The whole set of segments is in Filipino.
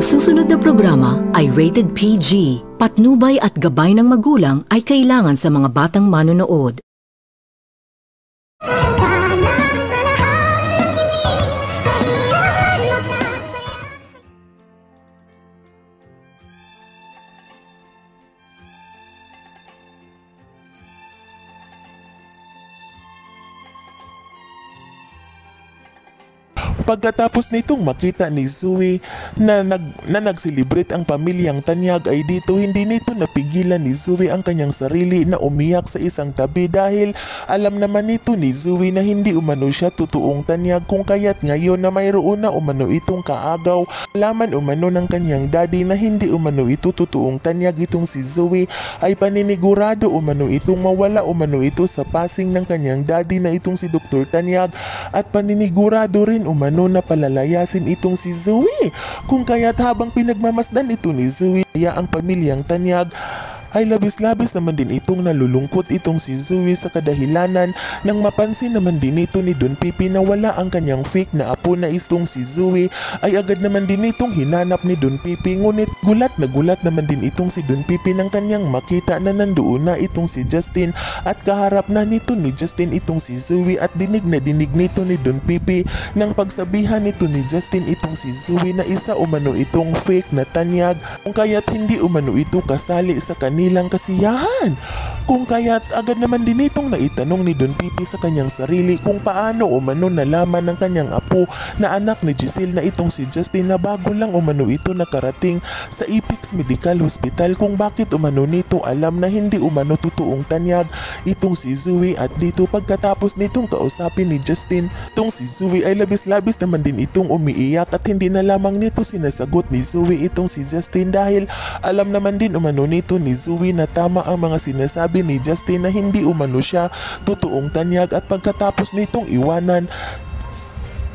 Ang susunod na programa ay rated PG. Patnubay at gabay ng magulang ay kailangan sa mga batang manonood. Pagkatapos nitong makita ni Zoe na nag-celebrate ang pamilyang Tanyag ay dito hindi nito napigilan ni Zoe ang kanyang sarili na umiyak sa isang tabi dahil alam naman nito ni Zoe na hindi umano siya totoong Tanyag kung kaya't ngayon na mayroon na umano itong kaagaw. Alaman umano ng kanyang daddy na hindi umano ito totoong Tanyag itong si Zoe ay paninigurado umano itong mawala umano ito sa passing ng kanyang daddy na itong si Dr. Tanyag at paninigurado rin umano na palalayasin itong si Zoe kung kaya't habang pinagmamasdan ito ni Zoe kaya ang pamilyang Tanyag ay labis-labis naman din itong nalulungkot itong si Zoe sa kadahilanan nang mapansin naman din ito ni Don Pipi na wala ang kanyang fake na apo na itong si Zoe ay agad naman din itong hinanap ni Don Pipi ngunit gulat na gulat naman din itong si Don Pipi nang kanyang makita na nandoon na itong si Justin at kaharap na nito ni Justin itong si Zoe at dinig na dinig nito ni Don Pipi nang pagsabihan nito ni Justin itong si Zoe na isa umano itong fake na Tanyag kung kaya't hindi umano ito kasali sa nilang kasiyahan. Kung kaya't agad naman din itong naitanong ni Don Pipi sa kanyang sarili kung paano umano nalaman ng kanyang apo na anak ni Giselle na itong si Justin na bago lang umano ito nakarating sa Apex Medical Hospital kung bakit umano nito alam na hindi umano totoong Tanyag itong si Zoe at dito pagkatapos nitong kausapin ni Justin itong si Zoe ay labis-labis naman din itong umiiyak at hindi na lamang nito sinasagot ni Zoe itong si Justin dahil alam naman din umano nito ni Zoe na tama ang mga sinasabi ni Justin na hindi umano siya totoong Tanyag at pagkatapos nitong iwanan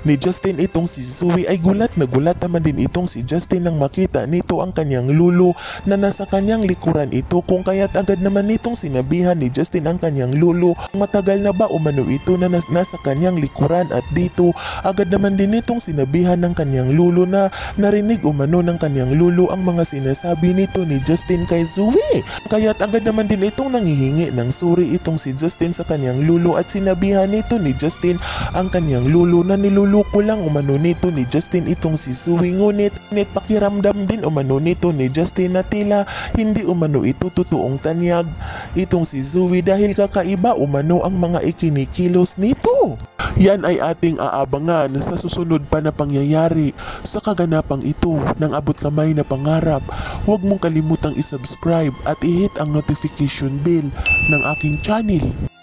ni Justin itong si Zoe ay gulat na gulat naman din itong si Justin nang makita nito ang kanyang lulu na nasa kanyang likuran ito kung kaya't agad naman nitong sinabihan ni Justin ang kanyang lulu matagal na ba umano ito na nasa kanyang likuran at dito agad naman din nitong sinabihan ng kanyang lulu na narinig umano ng kanyang lulu ang mga sinasabi nito ni Justin kay Zoe kaya't agad naman din itong nangihingi ng sorry itong si Justin sa kanyang lulu at sinabihan nito ni Justin ang kanyang lulu na nilulu ko lang umano nito ni Justin itong si Zoe ngunit pakiramdam din umano nito ni Justin na tila hindi umano ito totoong Tanyag itong si Zoe dahil kakaiba umano ang mga ikinikilos nito. Yan ay ating aabangan sa susunod pa na pangyayari sa kaganapang ito ng abot kamay na pangarap. Huwag mong kalimutang isubscribe at i-hit ang notification bell ng aking channel.